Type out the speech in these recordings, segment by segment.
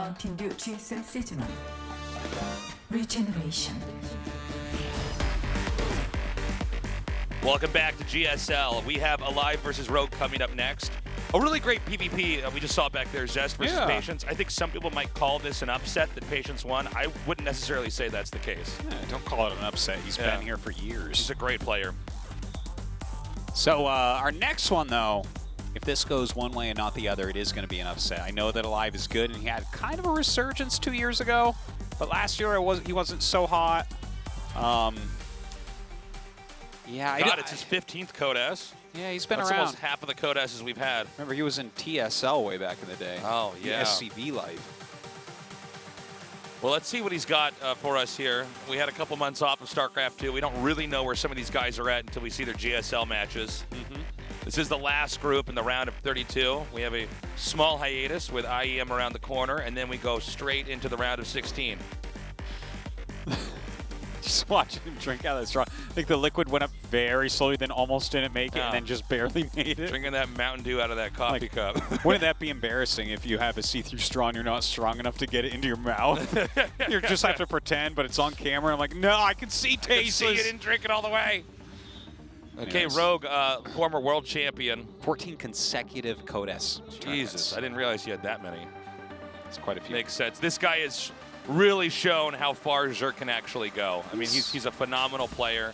Mountain Dew GSL Season 1 Regeneration. Welcome back to GSL. We have aLive versus Rogue coming up next. A really great PvP we just saw back there, Zest versus Patience. I think some people might call this an upset that Patience won. I wouldn't necessarily say that's the case. Yeah, don't call it an upset. He's been here for years. He's a great player. So our next one, though, if this goes one way and not the other, it is going to be an upset. I know that aLive is good, and he had kind of a resurgence 2 years ago, but last year he wasn't so hot. Yeah, God, it's his 15th Code S. Yeah, he's been That's around. almost half of the Code S's we've had. Remember, he was in TSL way back in the day. Oh, yeah. SCV life. Well, let's see what he's got for us here. We had a couple months off of StarCraft 2. We don't really know where some of these guys are at until we see their GSL matches. This is the last group in the round of 32. We have a small hiatus with IEM around the corner, and then we go straight into the round of 16. Just watching him drink out of that straw. I think the liquid went up very slowly, then almost didn't make it, and then just barely made it. Drinking that Mountain Dew out of that coffee cup. Wouldn't that be embarrassing if you have a see-through straw and you're not strong enough to get it into your mouth? You just have to pretend, but it's on camera. I'm like, no, I can see tasteless. You didn't drink it all the way. Okay, yes. Rogue, former world champion. 14 consecutive Code S. Jesus, I didn't realize he had that many. It's quite a few. Makes sense. This guy is really shown how far Zerg can actually go. I mean, he's a phenomenal player.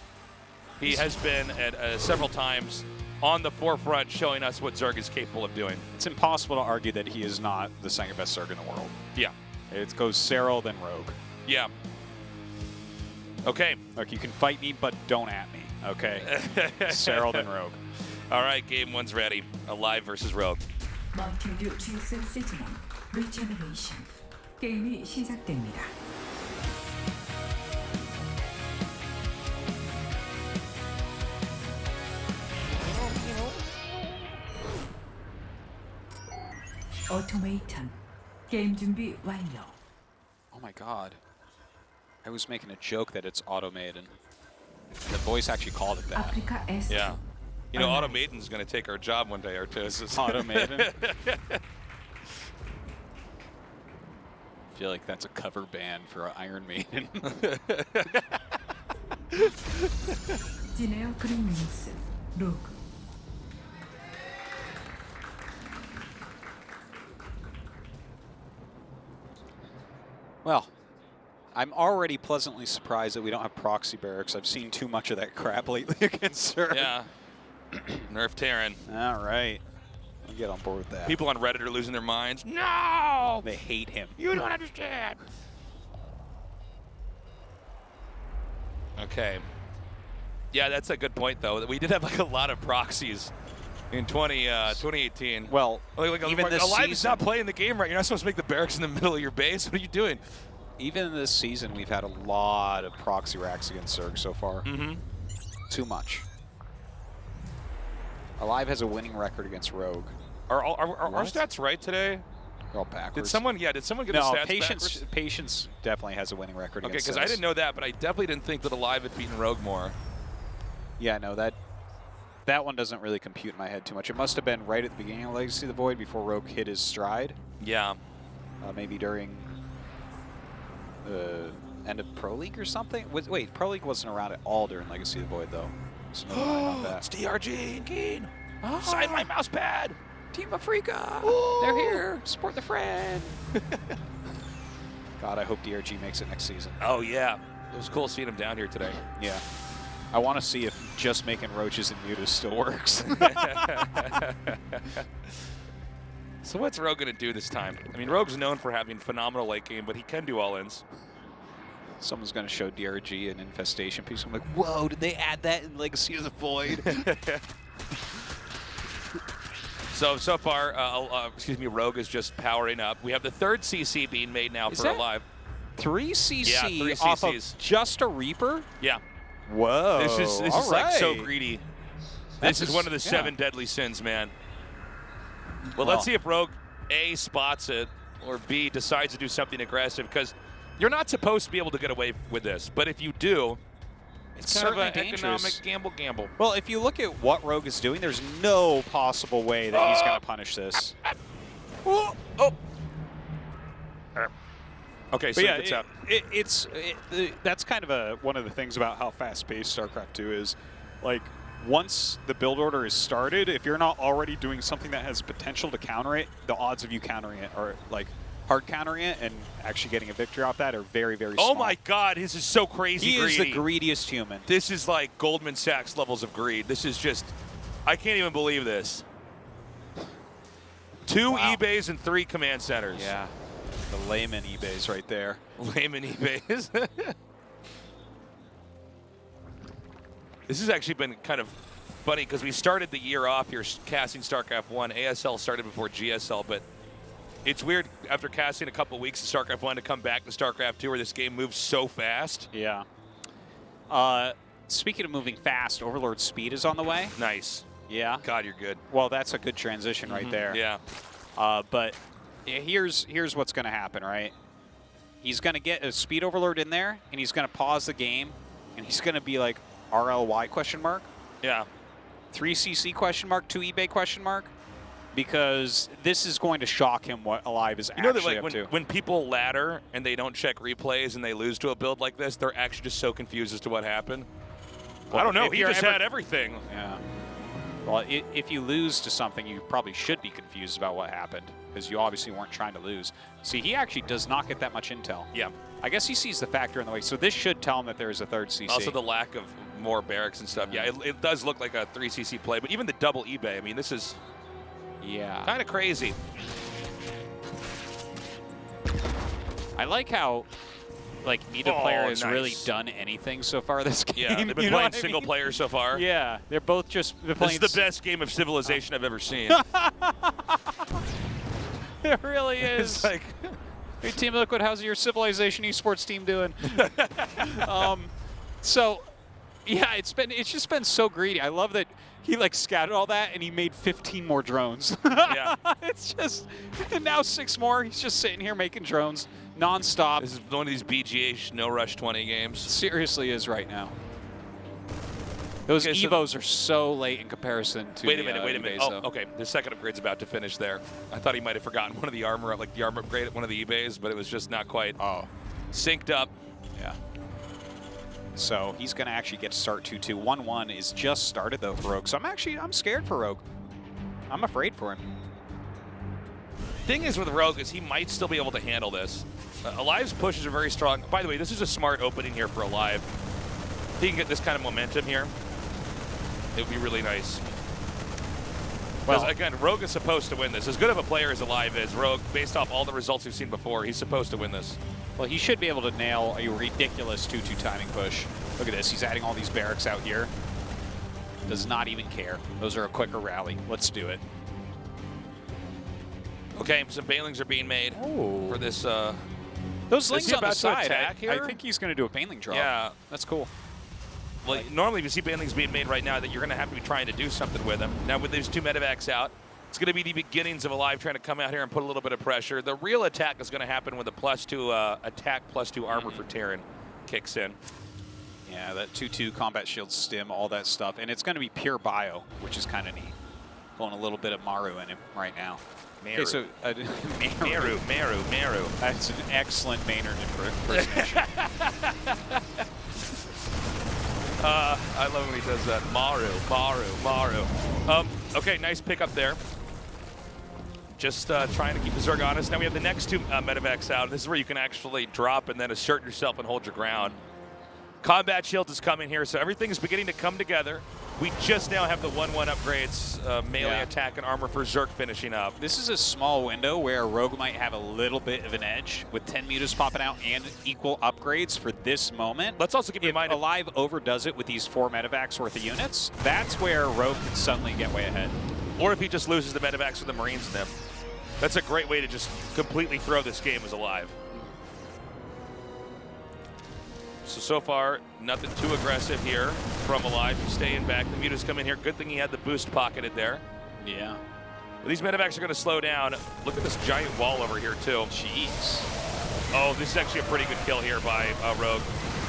He has been at several times on the forefront showing us what Zerg is capable of doing. It's impossible to argue that he is not the second best Zerg in the world. Yeah. It goes Serral, then Rogue. Yeah. Okay. Look, you can fight me, but don't at me, okay? Serral, then Rogue. All right, game one's ready. aLive versus Rogue. Mountain Dew GSL Season 1 Regeneration. 게임이 시작됩니다. 오토메이션. 게임 준비 완료. Oh my god. I was making a joke that it's automated. The voice actually called it that. 아프리카 에스트. Yeah. You know, Automaiden's going to take our job one day, Artis. Automaiden? I feel like that's a cover band for Iron Maiden. 진에어 그린스 로그. Well, I'm already pleasantly surprised that we don't have proxy barracks. I've seen too much of that crap lately against her. Yeah. Nerf Terran. All right. I'll get on board with that. People on Reddit are losing their minds. No! They hate him. You don't understand. Okay. Yeah, that's a good point, though. We did have like a lot of proxies in 2018. Well, even this aLive season, is not playing the game right. You're not supposed to make the barracks in the middle of your base. What are you doing? Even this season, we've had a lot of proxy racks against Zerg so far. Too much. aLive has a winning record against Rogue. Are our stats right today? They're all backwards. Did someone get the stats backwards? Patience definitely has a winning record Okay, against because I didn't know that, but I definitely didn't think that aLive had beaten Rogue more. Yeah, no, that one doesn't really compute in my head too much. It must have been right at the beginning of Legacy of the Void before Rogue hit his stride. Yeah. Maybe during the end of Pro League or something? Wait, Pro League wasn't around at all during Legacy of the Void, though. So never mind about that. It's DRG and Keen. Sign my mouse pad. Team Africa. They're here. Support the friend. God, I hope DRG makes it next season. Oh, yeah. It was cool seeing him down here today. Yeah. I want to see if just making roaches and mutas still works. So what's Rogue going to do this time? I mean, Rogue's known for having phenomenal late game, but he can do all-ins. Someone's going to show DRG an infestation piece. I'm like, whoa, did they add that in Legacy of the Void? So far, Rogue is just powering up. We have the third CC being made now for aLive. 3 CC, yeah, 3 off CCs. of just a Reaper? Yeah. Whoa. This is like so greedy. This is one of the 7 deadly sins, man. Well, let's see if Rogue A spots it or B decides to do something aggressive, because you're not supposed to be able to get away with this. But if you do, it's kind of an economic gamble. Well, if you look at what Rogue is doing, there's no possible way that he's going to punish this. Oh! Okay, so But it's out. that's kind of one of the things about how fast-paced StarCraft 2 is. Like, once the build order is started, if you're not already doing something that has potential to counter it, the odds of you countering it are like hard countering it and actually getting a victory off that are very, very small. Oh my God, this is so crazy He greedy. is the greediest human. This is like Goldman Sachs levels of greed. This is just, I can't even believe this. 2 Wow. eBays and 3 command centers. Yeah, the layman eBays right there. Layman eBays. This has actually been kind of funny because we started the year off here casting StarCraft 1. ASL started before GSL, but it's weird after casting a couple weeks of StarCraft 1 to come back to StarCraft 2 where this game moves so fast. Yeah. Speaking of moving fast, Overlord Speed is on the way. Nice. Yeah. God, you're good. Well, that's a good transition right there. Yeah. But here's what's going to happen, right? He's going to get a Speed Overlord in there, and he's going to pause the game, and he's going to be like, RLY question mark? Yeah. 3CC question mark, 2 eBay question mark? Because this is going to shock him what aLive is actually that, like, up to. when people ladder and they don't check replays and they lose to a build like this, they're actually just so confused as to what happened. Well, I don't know. if He you're just ever- had everything. Yeah. Well, if you lose to something, you probably should be confused about what happened, because you obviously weren't trying to lose. See, he actually does not get that much intel. Yeah. I guess he sees the factor in the way. So this should tell him that there is a third CC. Also the lack of more barracks and stuff. Yeah, it does look like a 3CC play, but even the double eBay, I mean, this is yeah. kind of crazy. I like how, like, neither player has nice. really done anything so far this game. Yeah, they've been You know playing what I single mean? player so far. Yeah, they're both just This playing. is the best game of Civilization I've ever seen. It really is. It's like, Hey, Team Liquid, how's your Civilization esports team doing? So, yeah, it's just been so greedy. I love that he like scattered all that and he made 15 more drones. yeah. It's just, and now 6 more. He's just sitting here making drones nonstop. This is one of these BGH no rush 20 games. Seriously is right now. Those Okay, so- Evos are so late in comparison to Wait a the, minute, wait a minute. eBays, Oh, though. okay. The second upgrade's about to finish there. I thought he might have forgotten one of the armor, like the armor upgrade at one of the eBays, but it was just not quite synced up. Yeah. So he's going to actually get to start 2-2. 1-1 is just started, though, for Rogue. So I'm scared for Rogue. I'm afraid for him. Thing is with Rogue is he might still be able to handle this. aLive's pushes are very strong. By the way, this is a smart opening here for aLive. If he can get this kind of momentum here, it would be really nice. Because, Well, again, Rogue is supposed to win this. As good of a player as aLive is, Rogue, based off all the results we've seen before, he's supposed to win this. well, he should be able to nail a ridiculous 2-2 timing push. Look at this. He's adding all these barracks out here. Does not even care. Those are a quicker rally. Let's do it. Okay, some Banelings are being made for this. Those Is links he on the about to side, attack I here? think he's going to do a Baneling drop. Yeah. That's cool. Well, normally if you see Banelings being made right now, that you're going to have to be trying to do something with them. Now with these 2 medevacs out, it's going to be the beginnings of aLive trying to come out here and put a little bit of pressure. The real attack is going to happen when the +2 attack +2 armor for Terran kicks in. Yeah, that 2-2 combat shield stim, all that stuff. And it's going to be pure bio, which is kind of neat. Pulling a little bit of Maru in him right now. Maru. Okay, so, Maru. That's an excellent Maynard impersonation. I love when he does that. Maru. Okay, nice pickup there. Just trying to keep the Zerg honest. Now we have the next 2 medevacs out. This is where you can actually drop and then assert yourself and hold your ground. Combat shield is coming here, so everything is beginning to come together. We just now have the 1-1 upgrades, melee attack and armor for Zerg finishing up. This is a small window where Rogue might have a little bit of an edge with 10 mutas popping out and equal upgrades for this moment. Let's also keep in mind, if aLive overdoes it with these 4 medevacs worth of units, that's where Rogue can suddenly get way ahead. or if he just loses the medevacs for the Marines in them. That's a great way to just completely throw this game as aLive. So far, nothing too aggressive here from aLive. He's staying back. The mutas come in here. Good thing he had the boost pocketed there. Yeah. But these medevacs are going to slow down. Look at this giant wall over here, too. Jeez. Oh, this is actually a pretty good kill here by Rogue.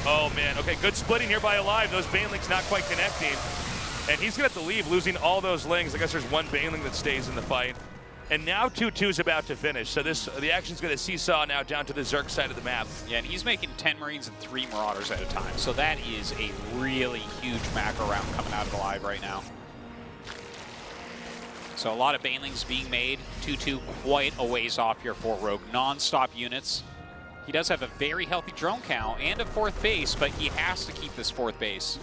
Oh, man. Okay, good splitting here by aLive. Those Banelings not quite connecting. And he's going to have to leave, losing all those lings. I guess there's one Baneling that stays in the fight. And now 2-2 is about to finish, so the action's going to seesaw now down to the Zerg side of the map. Yeah, and he's making 10 Marines and 3 Marauders at a time, so that is a really huge macro round coming out of aLive right now. So a lot of banelings being made. 2-2 quite a ways off here for Rogue. Non-stop units. He does have a very healthy drone count and a 4th base, but he has to keep this 4th base.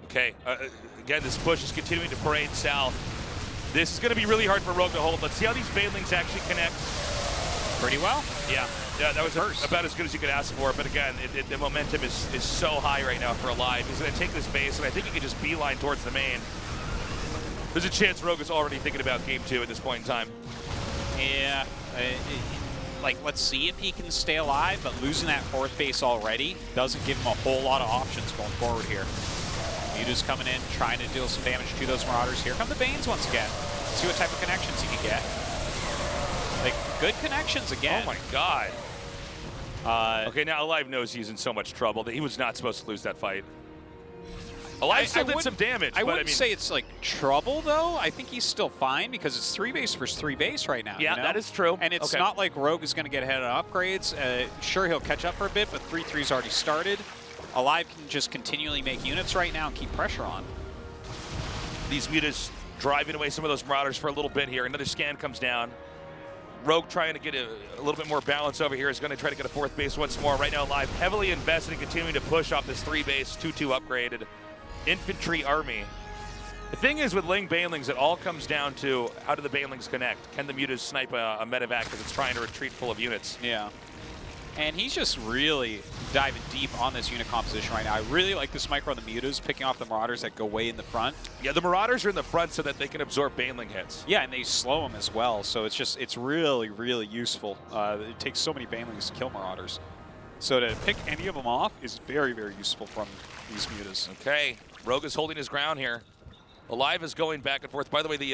Okay, again, this push is continuing to parade south. This is going to be really hard for Rogue to hold. Let's see how these banelings actually connect. Pretty well. Yeah, that was about as good as you could ask for. But again, the momentum is so high right now for aLive. He's going to take this base, and I think he can just beeline towards the main. There's a chance Rogue is already thinking about game 2 at this point in time. Yeah, like, let's see if he can stay alive, but losing that 4th base already doesn't give him a whole lot of options going forward here. Muta's coming in, trying to deal some damage to those Marauders. Here come the Banes once again. See what type of connections he can get. Like, good connections again. Oh my god. Okay, now aLive knows he's in so much trouble that he was not supposed to lose that fight. aLive still did some damage. I wouldn't say it's like trouble though. I think he's still fine because it's 3 base versus 3 base right now. Yeah, you know? that is true. And it's not like Rogue is going to get ahead on upgrades. Sure, he'll catch up for a bit, but 3-3's already started. aLive can just continually make units right now and keep pressure on. These mutas driving away some of those Marauders for a little bit here. Another scan comes down. Rogue trying to get a little bit more balance over here. Is going to try to get a 4th base once more. Right now, aLive heavily invested in continuing to push off this 3 base, 2-2 upgraded infantry army. The thing is with Ling banelings, it all comes down to how do the banelings connect? Can the mutas snipe a medevac because it's trying to retreat full of units? Yeah. And he's just really diving deep on this unit composition right now. I really like this micro on the mutas, picking off the Marauders that go way in the front. Yeah, the Marauders are in the front so that they can absorb baneling hits. Yeah, and they slow them as well. So it's really, really useful. It takes so many banelings to kill Marauders. So to pick any of them off is very, very useful from these mutas. Okay, Rogue is holding his ground here. aLive is going back and forth. By the way, the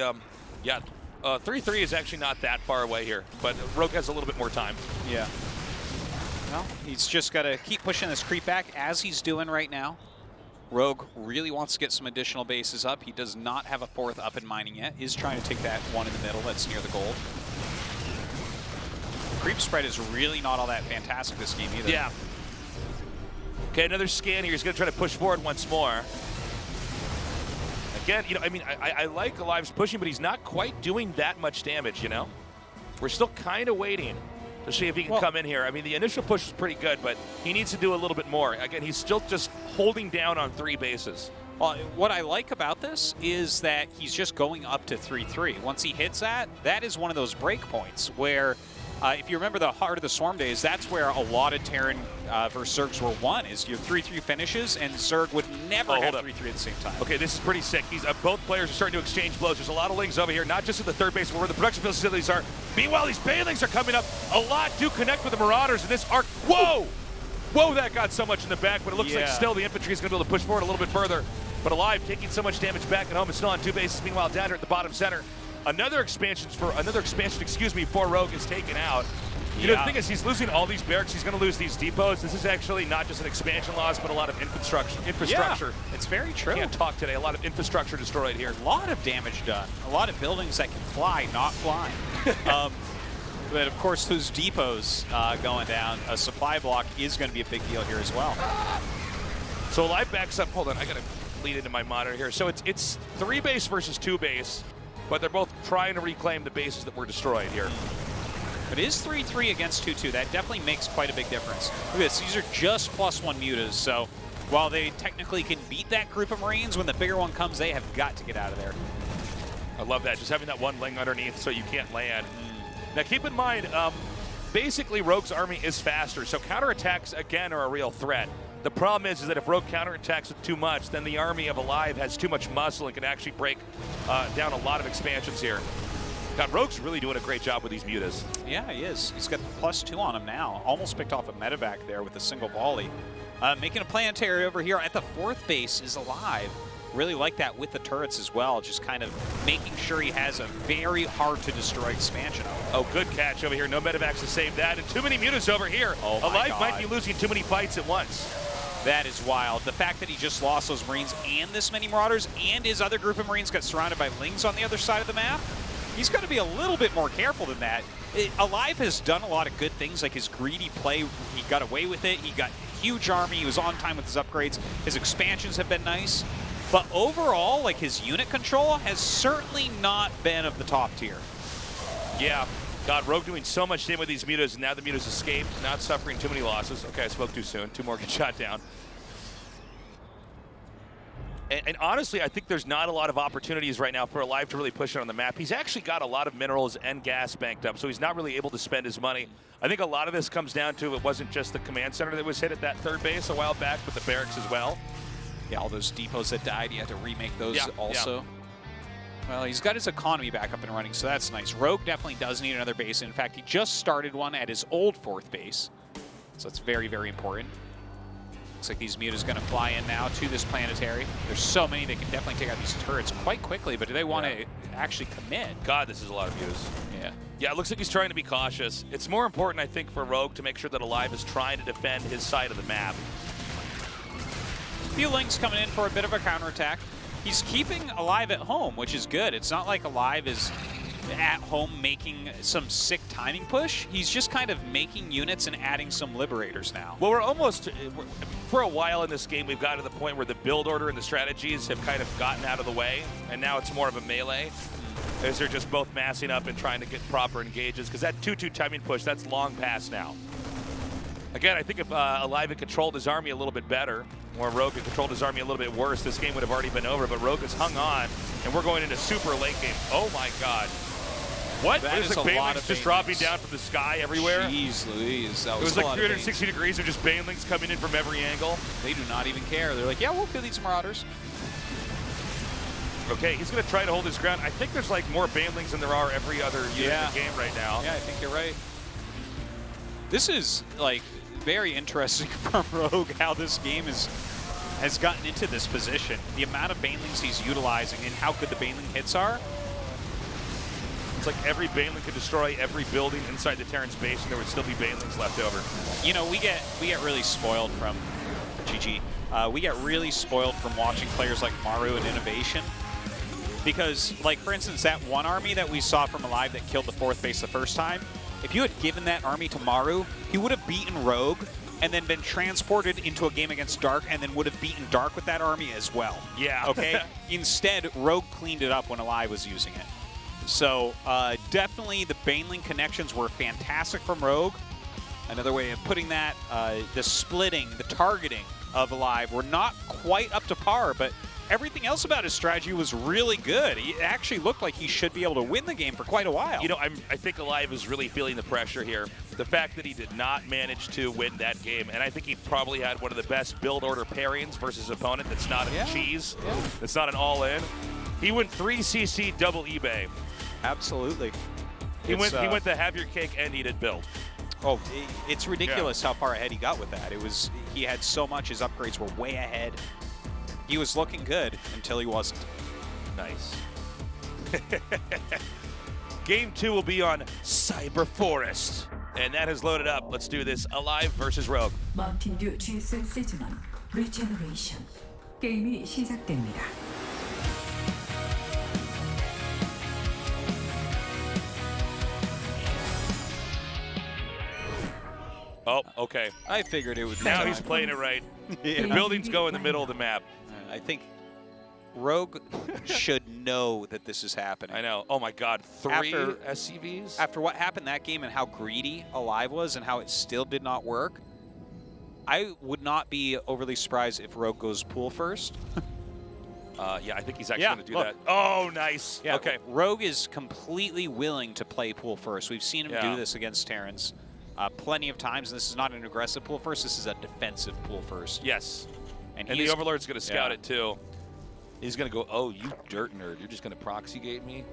3-3 is actually not that far away here, but Rogue has a little bit more time. Yeah. Well, he's just got to keep pushing this creep back as he's doing right now. Rogue really wants to get some additional bases up. He does not have a 4th up and mining yet. Is trying to take that one in the middle that's near the gold. Creep spread is really not all that fantastic this game either. Yeah. Okay, another scan here. He's going to try to push forward once more. Again, you know, I mean, I like aLive's pushing, but he's not quite doing that much damage, you know? We're still kind of waiting to see if he can come in here. I mean, the initial push is pretty good, but he needs to do a little bit more. Again, he's still just holding down on 3 bases. Well, what I like about this is that he's just going up to 3-3. Once he hits that, that is one of those break points where, if you remember the Heart of the Swarm days, that's where a lot of Terran versus Zergs were won, is your 3-3 finishes, and Zerg would never have 3-3 at the same time. Okay, this is pretty sick. Both players are starting to exchange blows. There's a lot of Lings over here, not just at the 3rd base, but where the production facilities are. Meanwhile, these banelings are coming up. A lot do connect with the Marauders in this arc. Whoa! Whoa, that got so much in the back, but it looks like still the infantry is going to be able to push forward a little bit further. But aLive taking so much damage back at home is still on 2 bases. Meanwhile, down here at the bottom center, another expansion for Rogue is taken out. You know, the thing is, he's losing all these barracks. He's going to lose these depots. This is actually not just an expansion loss, but a lot of infrastructure. Yeah, it's very true. Can't talk today. A lot of infrastructure destroyed here. A lot of damage done. A lot of buildings that can fly, not flying. But of course, those depots going down, a supply block is going to be a big deal here as well. So aLive backs up. Hold on, I got to lead into my monitor here. So it's 3 base versus 2 base, but they're both trying to reclaim the bases that were destroyed here. But it is 3-3 against 2-2. That definitely makes quite a big difference. Look at this. These are just +1 mutas. So while they technically can beat that group of Marines, when the bigger one comes, they have got to get out of there. I love that. Just having that one Ling underneath so you can't land. Now keep in mind, basically Rogue's army is faster. So counterattacks, again, are a real threat. The problem is that if Rogue counterattacks with too much, then the army of aLive has too much muscle and can actually break down a lot of expansions here. God, Rogue's really doing a great job with these mutas. Yeah, he is. He's got the +2 on him now. Almost picked off a medevac there with a single volley. Making a planetary over here at the 4th base is aLive. Really like that with the turrets as well, just kind of making sure he has a very hard-to-destroy expansion. Oh, good catch over here. No medevacs to save that. And too many mutas over here. Oh, aLive might be losing too many fights at once. That is wild. The fact that he just lost those Marines and this many Marauders and his other group of Marines got surrounded by Lings on the other side of the map, he's got to be a little bit more careful than that. aLive has done a lot of good things, like his greedy play. He got away with it. He got a huge army. He was on time with his upgrades. His expansions have been nice. But overall, like, his unit control has certainly not been of the top tier. Yeah. God, Rogue doing so much damage with these mutas, and now the mutas escaped, not suffering too many losses. Okay, I spoke too soon. 2 more get shot down. And honestly, I think there's not a lot of opportunities right now for aLive to really push it on the map. He's actually got a lot of minerals and gas banked up, so he's not really able to spend his money. I think a lot of this comes down to it wasn't just the command center that was hit at that 3rd base a while back, but the barracks as well. Yeah, all those depots that died, you had to remake those also. Yeah. Well, he's got his economy back up and running, so that's nice. Rogue definitely does need another base. In fact, he just started one at his old 4th base, so it's very, very important. Looks like these mutas going to fly in now to this planetary. There's so many, they can definitely take out these turrets quite quickly, but do they want to actually commit? God, this is a lot of mutas. Yeah. Yeah, it looks like he's trying to be cautious. It's more important, I think, for Rogue to make sure that aLive is trying to defend his side of the map. Few Lings coming in for a bit of a counterattack. He's keeping aLive at home, which is good. It's not like aLive is at home making some sick timing push. He's just kind of making units and adding some Liberators now. Well, we're almost, for a while in this game, we've got to the point where the build order and the strategies have kind of gotten out of the way, and now it's more of a melee, as they're just both massing up and trying to get proper engages, because that 2-2 timing push, that's long past now. Again, I think if aLive had controlled his army a little bit better, or Rogue had controlled his army a little bit worse, this game would have already been over, but Rogue has hung on, and we're going into super late game. Oh my God. What? That is like a lot Banelings of just dropping down from the sky everywhere? Jeez Louise, that It was a like lot 360 degrees of just Banelings coming in from every angle. They do not even care. They're like, yeah, we'll kill these Marauders. Okay, he's going to try to hold his ground. I think there's like more Banelings than there are every other unit in the game right now. Yeah, I think you're right. This is like very interesting from Rogue how this game has gotten into this position. The amount of Banelings he's utilizing and how good the Baneling hits are. It's like every Baneling could destroy every building inside the Terran's base, and there would still be Banelings left over. You know, we get really spoiled from GG. We get really spoiled from watching players like Maru and Innovation. Because, like, for instance, that one army that we saw from aLive that killed the 4th base the first time, if you had given that army to Maru, he would have beaten Rogue and then been transported into a game against Dark and then would have beaten Dark with that army as well. Yeah. Okay? Instead, Rogue cleaned it up when aLive was using it. So, definitely the Baneling connections were fantastic from Rogue. Another way of putting that, the splitting, the targeting of aLive were not quite up to par, but everything else about his strategy was really good. It actually looked like he should be able to win the game for quite a while. You know, I think aLive is really feeling the pressure here. The fact that he did not manage to win that game, and I think he probably had one of the best build order pairings versus opponent that's not a cheese, that's not an all-in. He went 3 CC double eBay. Absolutely. He went to have your cake and eat it build. Oh, it's ridiculous how far ahead he got with that. He had so much, his upgrades were way ahead. He was looking good until he wasn't. Nice. Game 2 will be on Cyber Forest. And that has loaded up. Let's do this. aLive versus Rogue. 마운틴듀 GSL 시즌1 리제너레이션 게임이 시작됩니다. Oh, okay. I figured it would be Now time. he's playing it right. Yeah. The buildings go in the middle of the map. I think Rogue should know that this is happening. I know. Oh my God, 3 SCVs? After what happened that game and how greedy aLive was and how it still did not work, I would not be overly surprised if Rogue goes pool first. Yeah, I think he's actually going to do that. Oh, nice. Yeah, okay. Rogue is completely willing to play pool first. We've seen him do this against Terrans plenty of times, and this is not an aggressive pool first. This is a defensive pool first. Yes. And the Overlord's going to scout it, too. He's going to go, oh, you dirt nerd. You're just going to proxy gate me?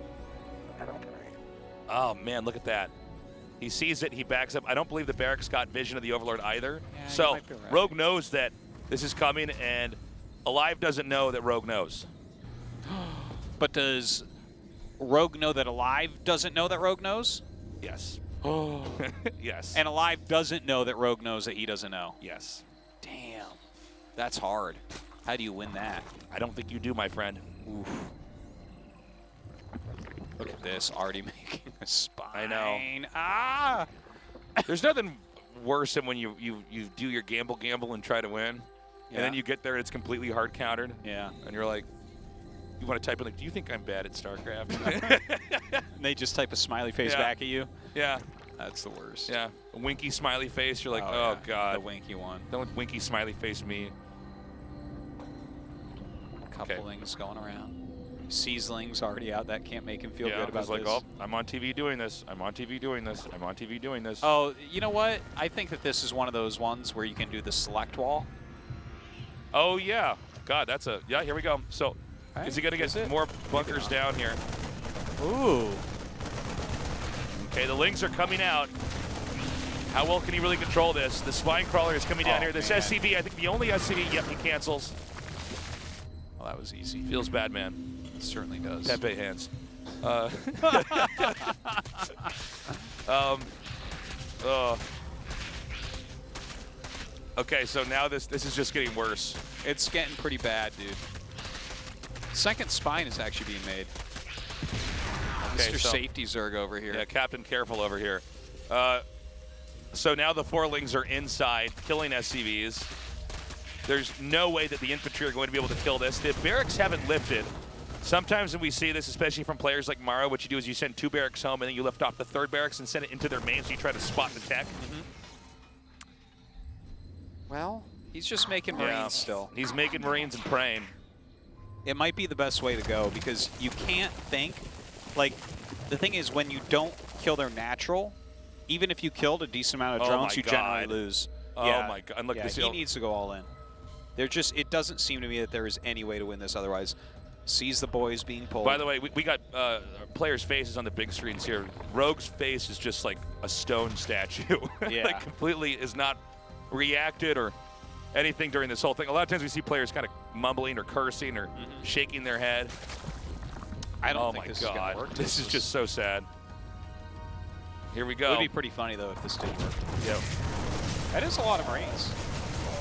Oh, man, look at that. He sees it. He backs up. I don't believe the barracks got vision of the Overlord either. Yeah, so right. Rogue knows that this is coming, and aLive doesn't know that Rogue knows. But does Rogue know that aLive doesn't know that Rogue knows? Yes. Oh. Yes. And aLive doesn't know that Rogue knows that he doesn't know? Yes. Damn. That's hard. How do you win that? I don't think you do, my friend. Oof. Look at this, already making a spine. I know. Ah! There's nothing worse than when you do your gamble and try to win, and then you get there and it's completely hard countered. Yeah. And you're like, you want to type in like, do you think I'm bad at StarCraft? And they just type a smiley face back at you. Yeah. That's the worst. Yeah. A winky smiley face. You're like, yeah. God. The winky one. Don't winky smiley face me. Couplings going around. Seasling's already out. That can't make him feel good about it's like, this. oh, I'm on TV doing this. I'm on TV doing this. I'm on TV doing this. Oh, you know what? I think that this is one of those ones where you can do the select wall. Oh, yeah. God, that's a, yeah, here we go. So, Right. is he going to get more bunkers down here? Ooh. Okay, the Lings are coming out. How well can he really control this? The Spine Crawler is coming down here. This man. SCV, I think the only SCV, yep, he cancels. Well, that was easy. Feels bad, man. It certainly does. Pepe hands. Okay, so now this is just getting worse. It's getting pretty bad, dude. Second spine is actually being made. Okay, Mr. so, Safety Zerg over here. Yeah, Captain Careful over here. So now the 4 Lings are inside, killing SCVs. There's no way that the infantry are going to be able to kill this. The barracks haven't lifted. Sometimes when we see this, especially from players like Maro, what you do is you send 2 barracks home and then you lift off the 3rd barracks and send it into their main so you try to spot the tech. Well, he's just making Marines still. He's making Marines and praying. It might be the best way to go because you can't think, like, the thing is when you don't kill their natural, even if you killed a decent amount of drones, you generally lose. Oh my God, and look, he needs to go all in. They're just, it doesn't seem to me that there is any way to win this otherwise. Sees the boys being pulled. By the way, we got players' faces on the big screens here. Rogue's face is just like a stone statue. Yeah. Like completely is not reacted or anything during this whole thing. A lot of times we see players kind of mumbling or cursing or shaking their head. I don't think this is gonna work. This is just so sad. Here we go. It would be pretty funny though if this did work. Yep. That is a lot of Marines.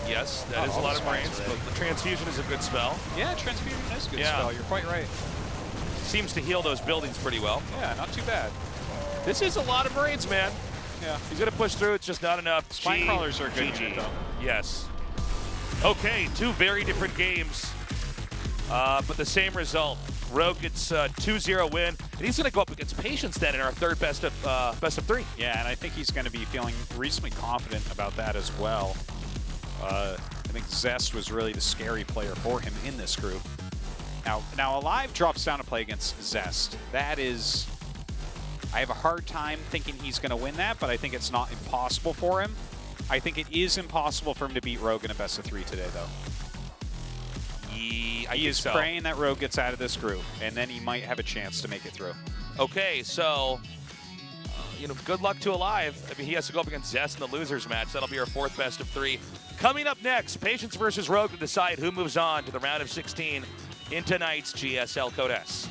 Yes, that is a lot of Marines, but the Transfusion is a good spell. Yeah, Transfusion is a good spell. You're quite right. Seems to heal those buildings pretty well. Yeah, not too bad. This is a lot of Marines, man. Yeah. He's going to push through. It's just not enough. Spine Crawlers are a good unit, though. Yes. Okay, 2 very different games, but the same result. Rogue gets a 2-0 win, and he's going to go up against Patience then in our 3rd best of 3. Yeah, and I think he's going to be feeling reasonably confident about that as well. I think Zest was really the scary player for him in this group. Now aLive drops down to play against Zest. That is, I have a hard time thinking he's going to win that, but I think it's not impossible for him. I think it is impossible for him to beat Rogue in a best of 3 today, though. He is praying that Rogue gets out of this group, and then he might have a chance to make it through. Okay, so, good luck to aLive. I mean, he has to go up against Zest in the losers match. That'll be our 4th best of 3. Coming up next, Patience versus Rogue to decide who moves on to the round of 16 in tonight's GSL Code S.